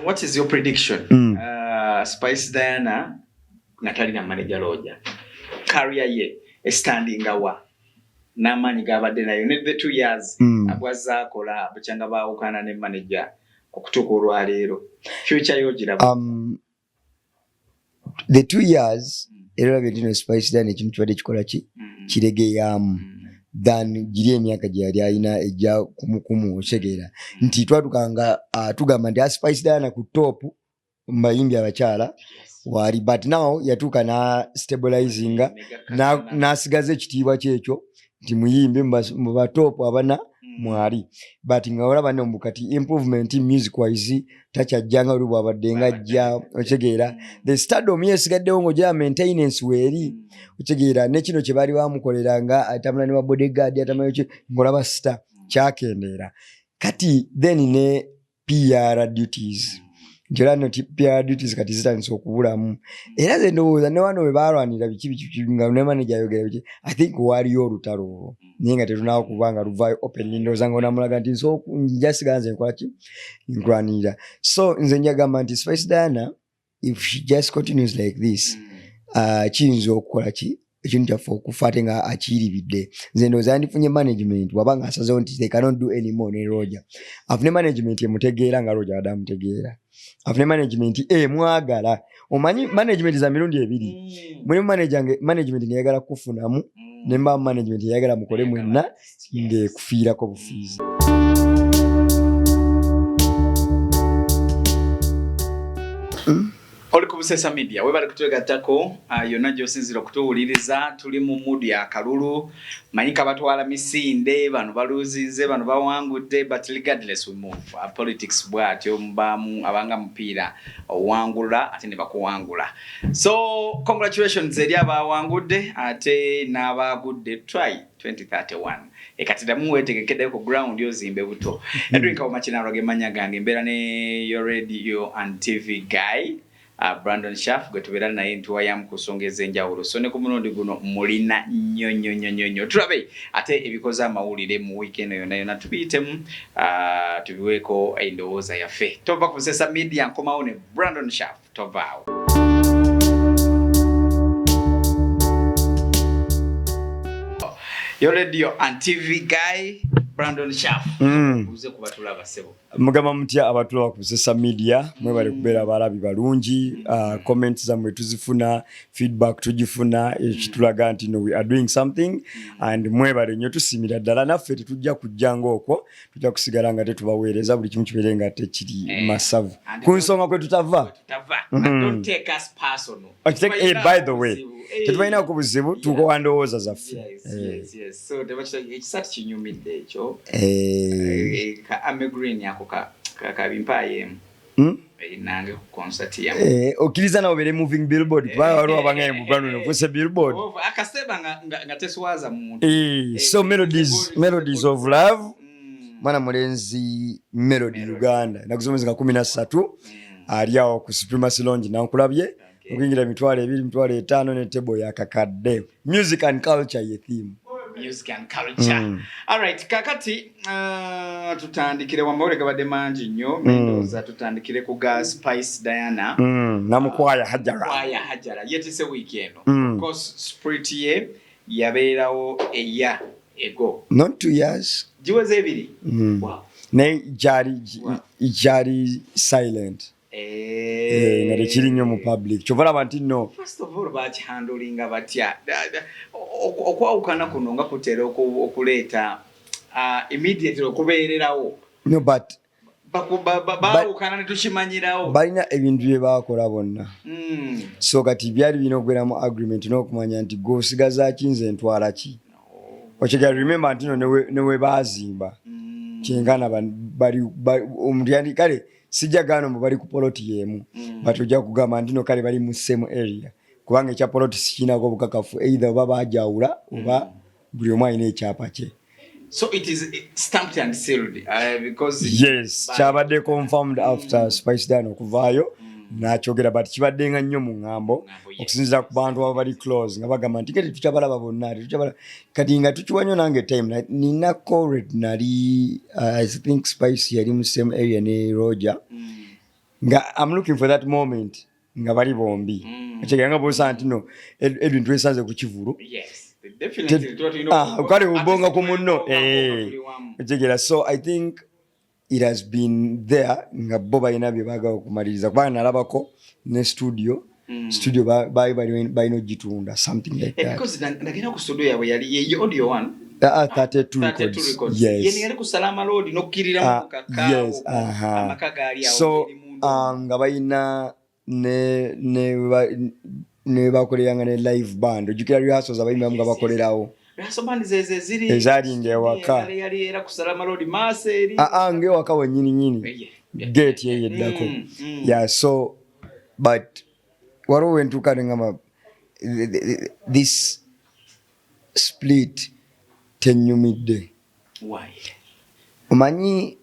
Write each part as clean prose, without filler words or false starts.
What is your prediction? Spice Diana natalina manager Roger. Career ye standing awa. Namani gabadde nayo ne the 2 years abwaza akola bukyanga baawukana ne manager okutuuka olwaleero. Future yo giraba. The 2 years era bino Spice Diana ekintu kibadde kikola kiregeyamu than giri emyaka gye yali alina ejja kumukumu osegeera nti twatukanga tugamba nti Spice Diana ku top mbayimbi abakyala wali, but now yatuuka na stabilizinga n'asigaza ekitiibwa kyekyo nti muyimbe mu batop abana mwali, but nga olaba ne mbukati improvement in music wise takyajjanga oli bwabadde nga ajja otegeera the stardom yesigaddewo ng'ogya maintenance weeri otegeera ne kino kye baali bamukoleranga atamula ne bodyguard atamula ng'olaba star kyakendeera kati then ne PR duties njera no PR duties kati zitandise okubulamu era ze ndowooza ne wano we baalwanira biki nga ne manager ayogera biki I think waliyo olutalo naye nga tetunaawo kubanga luvaayo open ndowooza nga onamulaga nti so njasiga nze nkola ki nkulwanirira so nze njagamba nti Spice Diana if she just continues like this kiyinza okukola ki ekintu kyaffe okufa ate nga akiyiribidde nze ndowooza yandifunye management wabanga asazewo nti they cannot do anymore ne Roger afune management emutegeera nga Roger adda amutegeera afune management mwagala omanyi management za mirundi ebiri mulimu management neyagala kufunamu nemba management yagala mukole mwenna ngekufiirako bufiizi. Oli ku Busesa Media webale kutulegattako yonna gy'osinzira okutuwuliriza tuli mu mood ya kalulu manyika batwala misinde bano baluzinze bano bawangudde but regardless we move politics bwatyo mbamu abanga mupiira owangula ate ne bakuwangula so congratulations eri abawangudde ate n'abagudde try 2031 ekatida muwetegekedde ku ground yozimbe buto Edwin Kawamachina roge manya gange mbera ne your radio and TV guy Brandon Shaff gwetubeera naye ntuwayamu kusongeza enjawulo so ne ku mulundi guno mulina nnyo tulabe ate ebikoze amawulire mu weekend yonna tubiyitemu tubiweeko endowooza yaffe tova ku Busesa Media nkomawo ne Brandon Shaff tovaawo. Your radio and TV guy Brandon Shaff uze kubatulaba sebo mugamba mutya abatulaba ku Busesa Media mwebale kubeera abalabi balungi comments zamwe tuzifuna feedback tujifuna ekitulaga nti no we are doing something and mwebale nnyo tusimira ddala naffe tetujja kujjanga okwo tujja kusigala nga tetubaweereza buli kimu kibeere nga tekiri masavu ku nsonga kwe tutava don't take us personal by the way tetubalina ku buzibu tukowa ndowooza zaffe yes so ekisatu kinyumidde ekyo Ame Green yako kabimpaye nange ku concert ya okiriza na obere moving billboard kwa waliwo abangaye mu Brandon ofuse billboard akaseba nga teswaza mu so melodies of love mwana mulenzi melody Uganda nakuzomeza 13 ali awo ku Supremacy Lounge na nkulabye okwingira mitwale 2 mitwale 5 ne table ya kakadde music and culture ye theme music and culture. All right, kakati tutandikire wamawule gabadde mangi nnyo mendoza tutandikire ku Spice Diana namukwaya Hajara yetise weekend of course spirit ye yabeerawo eya ego not 2 years jiweze ebiri wow ne jari silent nare kiri nnyo mu public chovala bantu no first of all bachi handling batya okwawukana kuno nga kutera okuleeta immediately okubeererawo no but baawukana ne tukimanyirawo balina ebintu bye baakola bonna so kati byali bino okuberamu agreement n'okumanya nti gosigaza kinze ntwala ki okigala remember nti no newe baazimba kingana bali omutyandi kale sijja gano mbu bali ku poloti yemu batujja kugamba ndino kale bali mu same area kubanga ekya poloti sikinako obukakafu either baba bajawula oba buli omu alina ekyapa kye so it is stamped and sealed because yes kyabadde confirmed after Spice Diana okuvaayo nakyogera but kibaddenga nnyo mu ŋŋambo okusinziira ku bantu aba bali close nga bagamba nti kati tukyabalaba bonna kati nga tukiwanyo nange time nina correct nali I think Spice yali mu same area ne Roger nga I'm looking for that moment nga bali bombi ekiganga bosa ntino Edwin twesanze ku kivulu yes definitely ukale ubonga ku munno ekigera. So I think it has been there nga bo balina bye baagala okumaliriza kubanga nalabako ne studio balina gitunda something like that because nagenda ku studio yawe yali audio one 32 records. Yes. Yeni yali ku Salama Road nokukirira mu kakao. Yes. Amakaga ali awo. So nga balina ne bakolera ne live band ojukira rehearsals abayimba nga bakolerawo. Rehearsal band ziri ezali ngewaka. Yali era ku Salama Road maseri. Ngewaka wenyini gate yeddako. Yeah, so but waro wentuka ngama this split tenyumidde. Why? Omanyi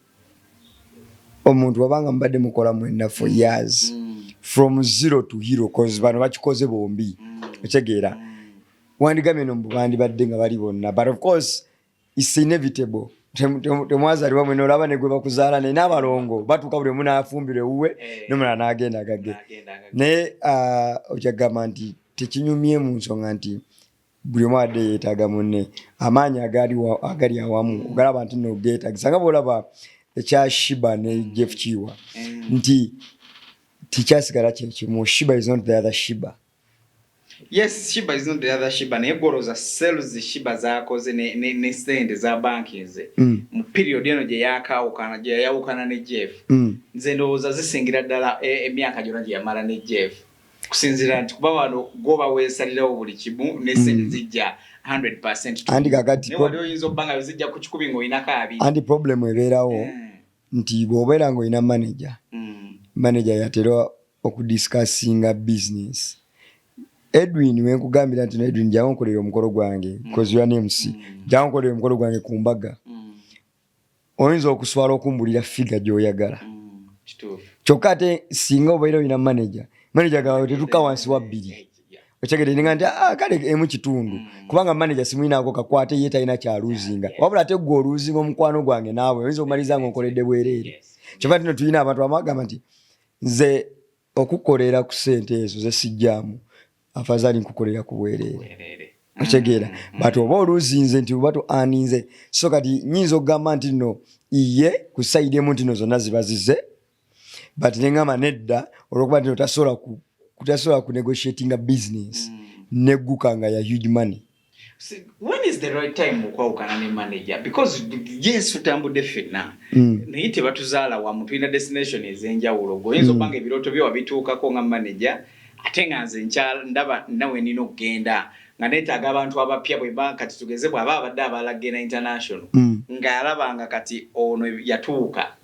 omuntu wabanga mbadde mukola mwenda for years from zero to hero cause bano bakikoze bombi otegeera wandigamye no mbandi badde nga bali bonna but of course it's inevitable temwazaliwa mwene olaba ne gwe bakuzaala ne n'abalongo batuuka buli muna afumbire uwe nomulala n'agenda gage naye okyagamba nti tekinyumye mu nsonga nti buli omu adde yeetaaga munne amaanyi agali awamu ogalaba nti nogeetagisa nga bwolaba ekya Shiba ne Jeff Kiwa nti tikyasigala kyekimu. Shiba is not the other Shiba. Yes, Shiba is not the other Shiba. Naye goloza sales Shiba zaakoze ne sente za banki ze mu period eno gye yawukana ne Jeff nze ndowooza zisingira ddala emyaka gyonna gye yamala ne Jeff kusinzira nti kuba wano goba weesalirawo buli kimu ne sente zijja 100%. Andi kakati wali oyinza obbanga zijja ku 10 ng'oyinako 2. Andi problem ebeerawo nti bw'obeera ng'olina manager yatera okudiscussinga business. Edwin wenkugambira nti Edwin jangu nkolera omukolo gwange because you are MC jangu nkolera omukolo gwange ku mbaga oyinza okuswala okumbulira figure gy'oyagala kyokka ate singa obeera olina manager gawe tetuka wansi wa 2 okyegere ninga nti kale emu kitundu kubanga manager simuyinaako kakwate ye talina kyaluzinga wabula ate gwe oluzinga omukwano gwange naawe oyinza okumaliza nga onkoledde bwereere. Kyova tino tulina abantu abagamba nti nze okukolera ku sente ezo ze sijjaamu afadhali nkukolera ku bwereere okyegera but oba oluzinze nti oba to aninze so kati nyinza okugamba nti no iye ku side emu ntino zonna zibazize but nengamba nedda olwokuba nti tasobola ku negotiating a business negguka nga ya huge money. See, when is the right time okwawukana ne manager? Because yes tutambudde ffenna naye tebatuzaala wamu tulina destination ez'enjawulo goyinza obbanga ebirooto byo wabituukako nga manager ate nga nze ndaba nawe nina okugenda nga neetaaga abantu abapya bweba kati tugeze bw'aba abadde abalagenda international ng'alabanga kati ono yatuuka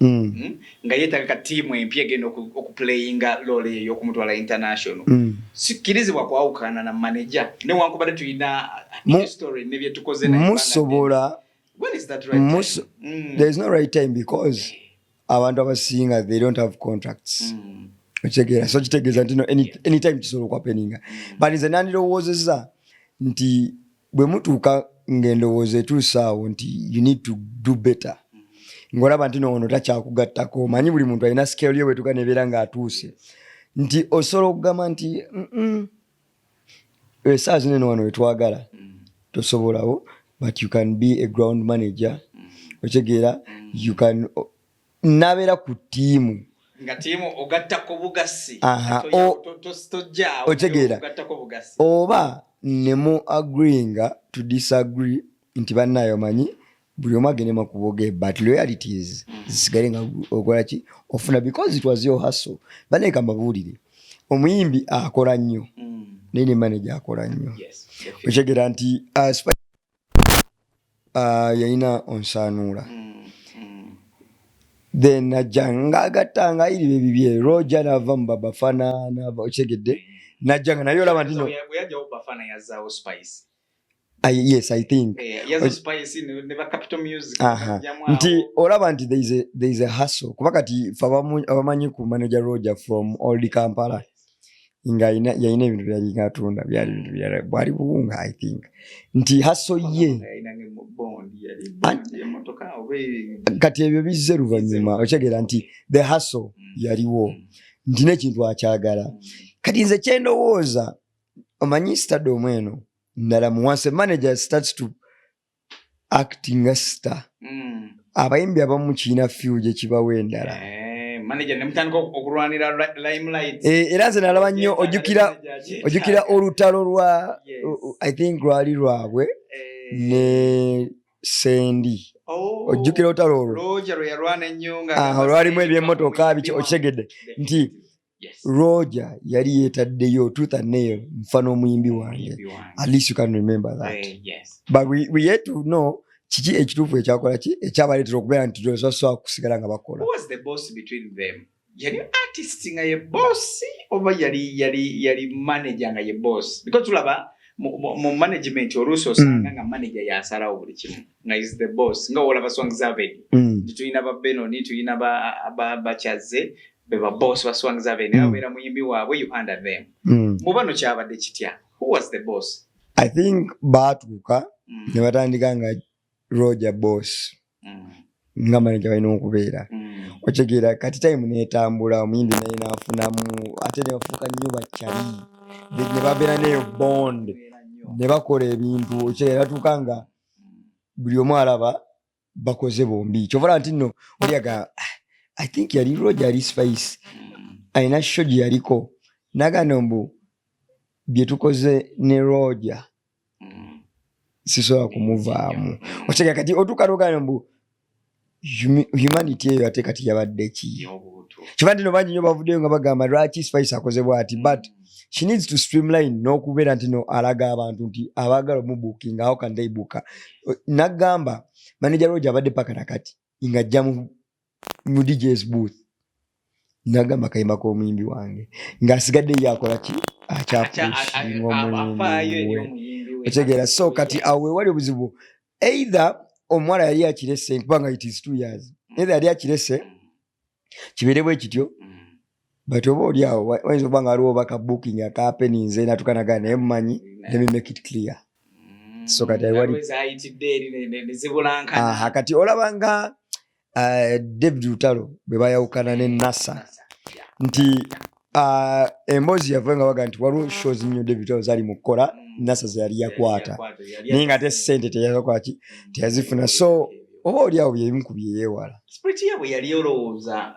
nga yeetaaga ka tiimu empya egenda okuplayinga role eyo okumutwala international sikkirizibwa kwawukana na manager newankubadde tulina history ne bye tukoze musobola. When is that right time? There is no right time because abantu abasinga they don't have contracts. Ochegera so kitegeeza nti no anytime kisobola okwapeninga but nze nandirowoozezza nti bwe mutuuka ng'endowooza etuusaawo nti you need to do better ng'olaba nti noono takyakugattako manyi buli muntu alina scale ye bwetuuka nebeera ng'atuuse nti osobola okugamba nti esaawa zino eno wano wetwagala tosobolawo but you can be a ground manager otegeera you can nabeera ku tiimu nga tiimu ogattako bugasi otegeera oba nemu agreeing to disagree nti bannayo manyi buli omu agende makuboge but loyalties zisigale nga okola ki ofuna because it was your hustle. Banne kambabuulire omuyimbi akola nnyo naye ne manager akola nnyo otegeera nti yalina onsaanuula then najja ng'agatta ng'ayiriba ebibye Roger n'ava mu Babafana n'ava okyegedde najja nga naye olaba ntino yes I think nti olaba nti there is a hustle kuba kati abamanyi ku manager Roger from old Kampala nga yalina ebintu byali ngatunda byali bintu byali bwali buwunga I think nti haso ye kati ebyo bizze luvannyuma okyegera nti the hustle yaliwo nti n'ekintu akyagala kati nze kyendowooza omanyi stardom eno ndala once a manager starts to acting nga star abayimbi abamu kiina few gye kibawo endala era nze nalaba nnyo ojjukira olutalo lwa I think lwali lwabwe ne Sendi ojjukira olutalo olwo lwalimu ebyemmotoka biki okitegedde nti Roger yali yeetaddeyo tooth and nail nfa n'omuyimbi wange at least you can remember that but we yet to know kiki ekituufu ekyakola ki ekyabaleetera okubeera nti tosobola kusigala nga bakola yali artist nga ye boss oba yali manager nga ye boss because tulaba mu management oluusi osanga nga manager yasalawo buli kimu nga is the boss nga olaba Swang Zaveni tulina ba Benoni tulina ba Chaze beba boss ba Swang Zaveni abeera muyimbi waabwe you under them mu bano kyabadde kitya who was the boss I think baatuuka ne batandika nga Roger boss nga manager balina okubeera okitegera kati time neetambula omuyimbi naye naafunamu ate ne bafuuka nnyo bakyali ne babeera neyo bond ne bakola ebintu okitegera tuuka nga buli omu alaba bakoze bombi kyovala nti nno oliaga I think yali Roger ali Spice alina show gye yaliko nagano mbu bye tukoze ne Roger sisobola kumuvaamu okitegera kati otuuka mbu humanity eyo ate kati yabadde ki kiba nti no bangi nnyo bavuddeyo nga bagamba lwaki Spice akoze bw'ati but she needs to streamline n'okubeera nti no alaga abantu nti abaagala omubooking how can they book nagamba manager Roger abadde paka nakati ng'ajja mu DJ's booth nagamba kayimba k'omuyimbi wange ng'asigadde ye akola ki akyapushinga omuyimbi we otegeera so kati awo wewali obuzibu either omuwala yali akirese kubanga it is 2 years either yali akirese kibeere bwe kityo but oba oli awo wayinza okuba nga waliwo baka booking akapeninze natukanagaa naye mumanyi let me make it clear so kati wali kati olaba nga David Lutalo bwe bayawukana ne NASA nti emboozi yavuga nga baga nti waliwo shows nnyo David Lutalo zali mu kukola NASA ze yali yakwata naye nga ate ssente teyazakwaki teyazifuna so oba oli awo byebimu ku byeyeewala spirit yabwe yali olowooza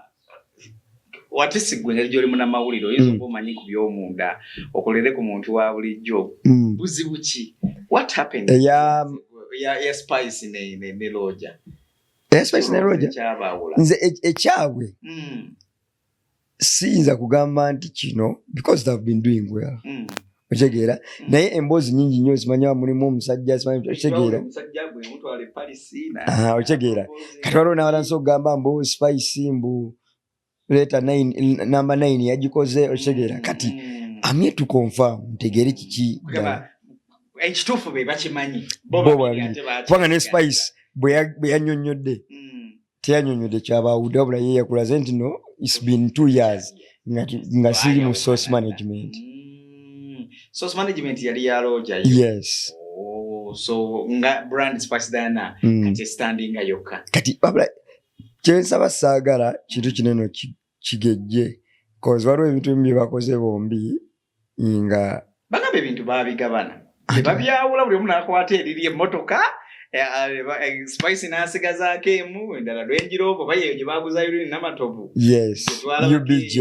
watesigwe ngeri gy'oli munnamawulire oyinza okuba omanyi ku by'omunda okolere ku muntu wa bulijjo buzibu ki what happened ya Spice ne Roger Spice ne Roger nze ekyabwe siyinza kugamba nti kino because they have been doing well otegeera naye emboozi nyingi nnyo zimanya mulimu omusajja otegeera otegeera kati waliwo n'abalansi okugamba mbu Spice mbu leeta number 9 yagikoze otegeera kati I'm here to confirm ntegeere kiki ekituufu be bakimanyi kubanga ne Spice bwe yannyonnyodde teyannyonnyodde kyabawudde wabula ye yakulaze nti no it's been 2 years nga siri mu source management yali ya Roger yes so nga brand Spice Diana kati standing yokka kati wabula kyensaba saagala kintu kinene kigejje cause waliwo ebintu bye bakoze bombi nga bagamba ebintu babigabana tebabyawula buli omu n'akwata eriri emmotoka Spice n'asigazaako emu endala Range Rover oba yeyo gye baaguzayo luli n'amatovu yes UBJ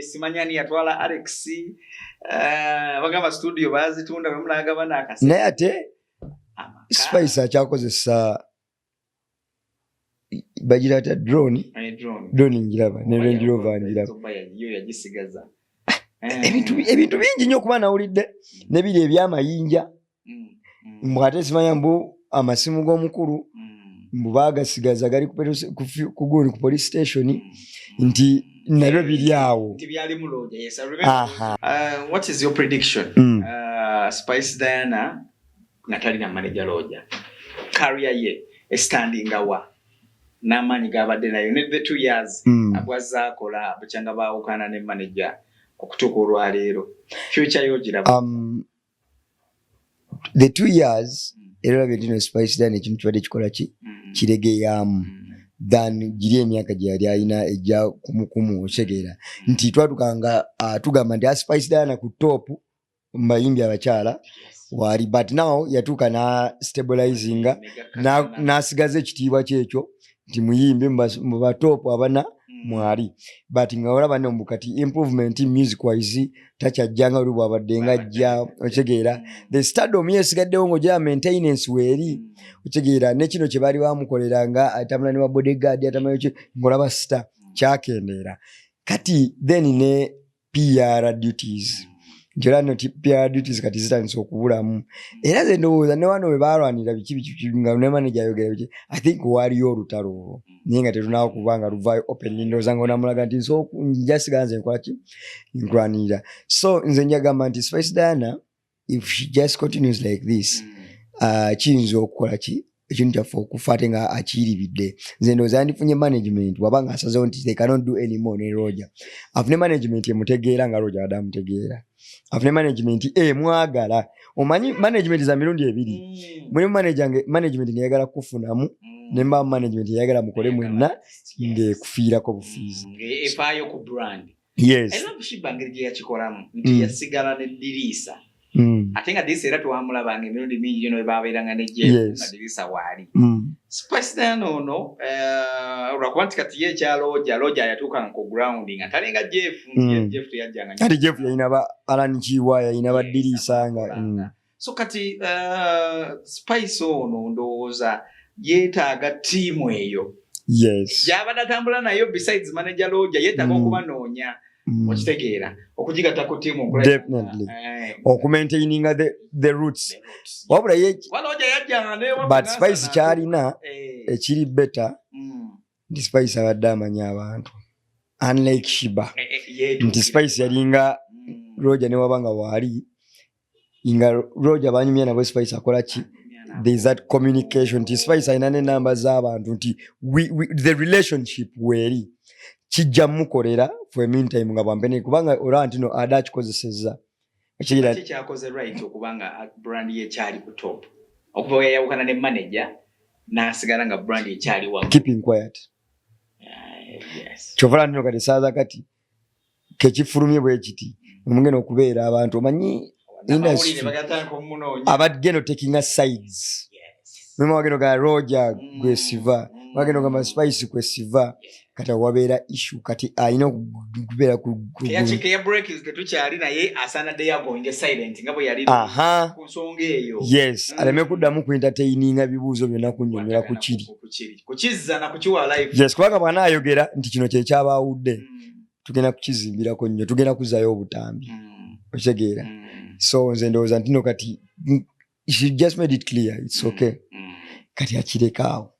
simanyani yatwala Alex bagamba studio baazitunda bwe munagabana akasi naye ate Spice akyakozesa bagira ata drone njiraba ne Range Rover njiraba yo yagisigaza ebintu bingi nnyo okuba nawulidde nebiri ebyamayinja mbu ate simanya mbu amasimu g'omukulu mbu baagasigaza gali ku gundi ku police station nti nabyo biri awo what is your prediction Spice Diana natalina manager Roger career ye standing awa n'amaanyi g'abadde nayo ne the 2 years abwazza akola bukyanga baawukana ne manager okutuuka olwaleero future yo giraba? The 2 years era bino Spice Dine ekintu kibadde kikola kiregeyamu than giri emyaka gye yali alina ejja kumukumu otegeera nti twatukanga tugamba nti Spice Dine ku top mu bayimbi abakyala wali, but now yatuuka na stabilizinga n'asigaza ekitiibwa kyekyo nti muyimbi mu batoopu abana mwali, but nga olaba ne mbukati improvement music wise takyajjanga oli bwabadde nga ajja otegeera the stardom yesigaddewo ng'ogya maintenance weeri otegeera ne kino kye baali bamukoleranga atambula ne wa bodyguard atambula ng'olaba star kyakendeera kati then ne PR duties njera no PR duties kati zitandise okubulamu era ze ndowooza ne wano we baalwanira biki nga ne manager ayogera biki I think waliyo olutalo olwo naye nga tetunaawo kubanga luvaayo open ndowooza nga onamulaga nti so njasiga nze nkola ki nkulwanirira so nze njagamba nti Spice Diana if she just continues like this kiyinza okukola ki ekintu kyaffe okufa ate nga akiyiribidde nze ndowooza yandifunye management wabanga asazewo nti they cannot do anymore ne Roger afune management emutegeera nga Roger adda amutegeera afune management mwagala omanyi management za mirundi ebiri mulimu management ngeyagala kufunamu nemba management yagala mukole mwenna ngekufiirako bufiizi efaayo ku brand yes era bushibangeri gye yakikolamu nti yasigala ne Dirisa ate nga Dirisa era twamulabanga emirundi mingi eno babeeranga ne Jeff na Dirisa waali Spice Diana ono olwakuba nti kati ye ekyalo Roger yatuukanga ku ground nga talinga Jeff Jeff teyajjanga kati Jeff yalina ba Alan Chiwa yalina ba Dirisa nga so kati Spice ono ndowooza yeetaaga tiimu eyo yes gy'abadde atambula nayo besides manager Roger yeetaaga okubanoonya okitegeera okugigatta ku tiimu definitely okumaintaininga the roots wabula ye but Spice kyalina ekiri better nti Spice abadde amanya abantu unlike Shiba nti Spice yalinga Roger ne wabanga waali nga Roger banyumya nabo Spice akola ki there is that communication nti Spice alina ne namba z'abantu nti the relationship weeri kijja mukolera for a meantime nga bwampene kubanga olaba ntino ada akikozesezza ekirira kyakoze right okubanga brand ye kyali ku top okuva yayawukana ne manager n'asigala nga brand ye kyali wa keeping quiet yes chovala ntino kati saaza kati kekifulumye bwe kiti omugenda okubeera abantu omanyi abagendo taking a sides mema wagendo ga Roger gwesiva wagendo ga Spice kwesiva kata wabeera issue kati ayina okubeera ku ya break tetukyali naye asana de yagoinge silent ngabo yali ku nsonga eyo yes aleme kuddamu ku entertaininga bibuuzo byonna kunnyonnyola ku kizza na kukiwa live yes kubanga bwana ayogera nti kino kye kyabaawudde tugenda kukizimbirako nnyo tugenda kuzzaayo obutambi okitegeera so nze ndowooza ntino kati she just made it clear it's okay kati akirekawo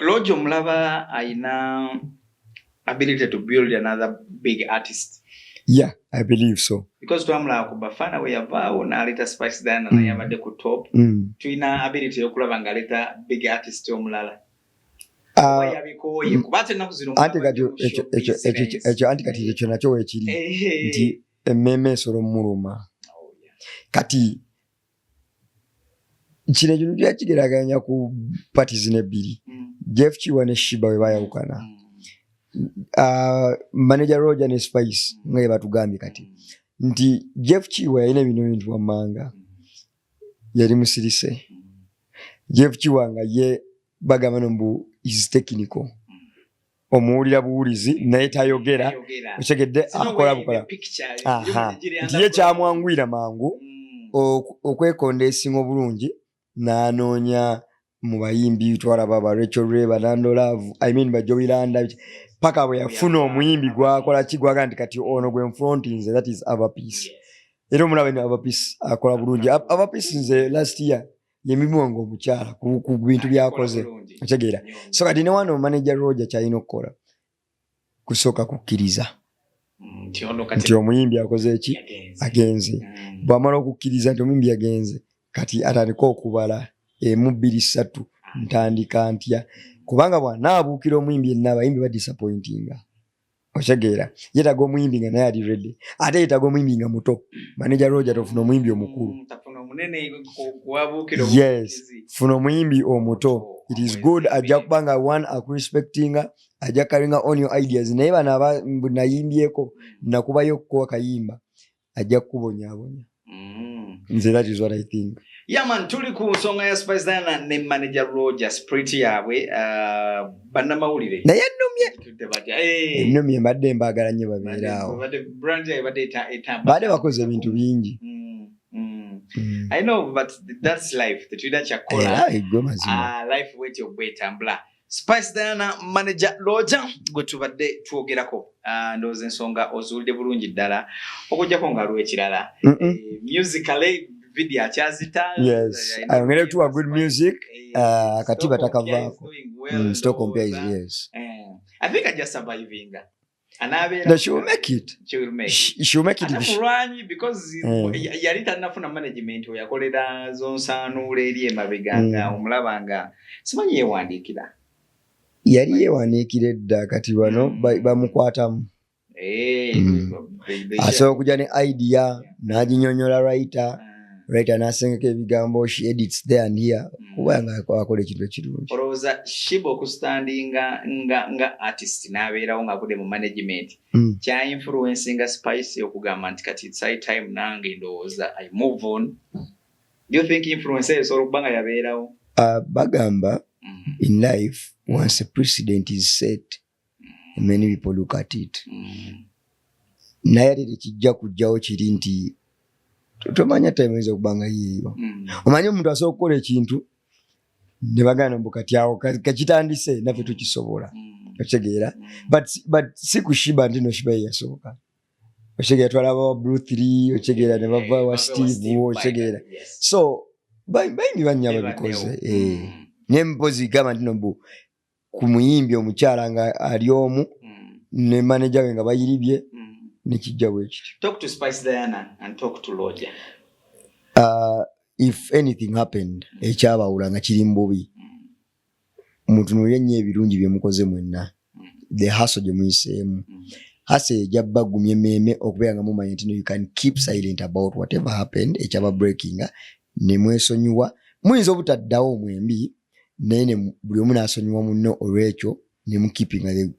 Roger mulaba aina ability to build another big artist. Yeah, I believe so. Because twamulaba ku Bafana we yavaawo n'aleta Spice Diana naye abadde ku top. Tulina ability yokulaba ng'aleta big artist omulala. Yabikoye kuba ate ennaku zino anti kati ekyo nakyo weekiri nti emmeme esolo muluma. Kati kino ekintu kyakigeraganya ku parties n'ebbiri Jeff Chiwa ne Shiba we bayawukana manager Roger ne Spice nga ye batugambye kati nti Jeff Chiwa yalina bino bintu wammanga yali musirise Jeff Chiwa nga ye bagamba nombu is technical omuwulira buwulizi naye tayogera otegedde akola bukola nti ye kyamwangwira mangu okwekonda esinga obulungi n'anoonya mu bayimbi twalaba ba Rachel Ray ba Nando Love I mean ba Joey Landa paka bwe yafuna omuyimbi gwakola kigwaga nti kati ono gwe frontinze that is Avapeace era omulaba ni Avapeace akola bulungi Avapeace nze last year yemibongo omukyala ku bintu byakoze otegeera so kati ne wano manager Roger kyalina okukola kusooka kukkiriza nti omuyimbi akoze eki agenze bwamala okukkiriza nti omuyimbi agenze kati atandika okubala 1 2 3 ntandika ntya kubanga bwanaabuukira omuyimbi yenna abayimbi ba disappointinga Otegeera yetaga omuyimbi nga naye ali ready ate yetaga omuyimbi nga muto manager Roger tofuna omuyimbi omukulu tafuna omunene kuwabuukira yes funa omuyimbi omuto it is good ajja kubanga one akurespectinga ajja kalinga on your ideas naye bana nayimbyeko nakubayo ko kayimba ajja kubonyabonya nze that is what I think. Yeah man, tuli ku nsonga ya Spice Diana ne manager Roger Spirit yaabwe bannamawulire naye nnumye mbadde mbagala nnyo babeeraawo badde bakoze ebintu bingi. I know, but that's life. The Twitter chakola. Life wait your way tambla. Spice Diana manager Roger go tubadde twogerako. Ndoze ensonga ozulde bulungi ddala. Okujjako nga lwe kirala. Musically video achazita. Yes. I'm going to a good music. Katiba takavaako. Still compares, yes. I think I just surviving. No, she will make it. She will make it. She will make it. Because yalita nafuna management yakolera zonsanuule eri emabeganga omulabanga simanyi yewandiikira. Yali yewandiikira edda kati bano bamukwatamu. Asobola okujja ne idea n'aginyonyola writer n'asengeka ebigambo she edits there and here kuba nga akola ekintu ekirungi. Olowooza Shiba okustandinga nga artist n'abeerawo ng'akudde mu management kya influencinga Spice okugamba nti kati it's high time nange ndowooza I move on. Do you think influence esobola okuba nga yabeerawo? Bagamba in life once a precedent is set many people look at it. Naye ate tekijja kujjawo kiri nti tomanya time ezo kubanga yiyo. Omanyi omuntu asobola okukola ekintu ne bagana mbu kati awo kakitandise naffe tukisobola. Otegeera? But si ku Shiba nti no Shiba yasoboka. Otegeera twalaba Blue 3, otegeera ne bava wa Steve, otegeera. So bayimbi banyaba babikoze. Ne mpozi gamba nti no mbu ku muyimbi omukyala nga ali omu ne manager we nga bayiribye. Talk to Spice Diana and talk to Roger. If anything happened, ekyabawula nga kiri mbubi. Mutunulye nnyo ebirungi bye mukoze mwenna. The hustle gye muyiseemu. Hustle ejja gumye meme okubeera nga mumanya nti you can keep silent about whatever happened, ekyaba breaking, ne mwesonyiwa. Muyinza obutaddawo mwembi, naye ne buli omu n'asonyiwa munno olw'ekyo ne mu keeping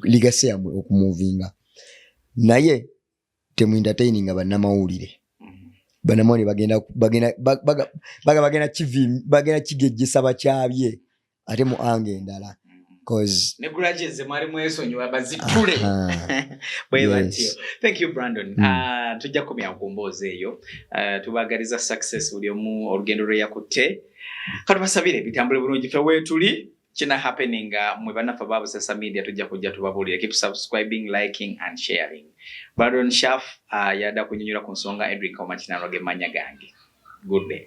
legacy yamwe okumuvinga. Naye temu entertaining bannamawulire. Bannamawulire bagenda kigejjesa bakyabye ate mu ange endala. Ne grudges mwali mwesonyiwa bazitule. Thank you Brandon. Tujja kumya nkumboozi eyo. Tubagaliza success buli omu olugendo lwe yakutte. Kati basabire bitambule bulungi ffe weetuli. Kina happening mwe banafa babu social media tujja kujja tubabulire. Keep subscribing, liking and sharing. Brandon Shaff yada kunyonyora ku nsonga Edric Omachina roge manya gange. Good day.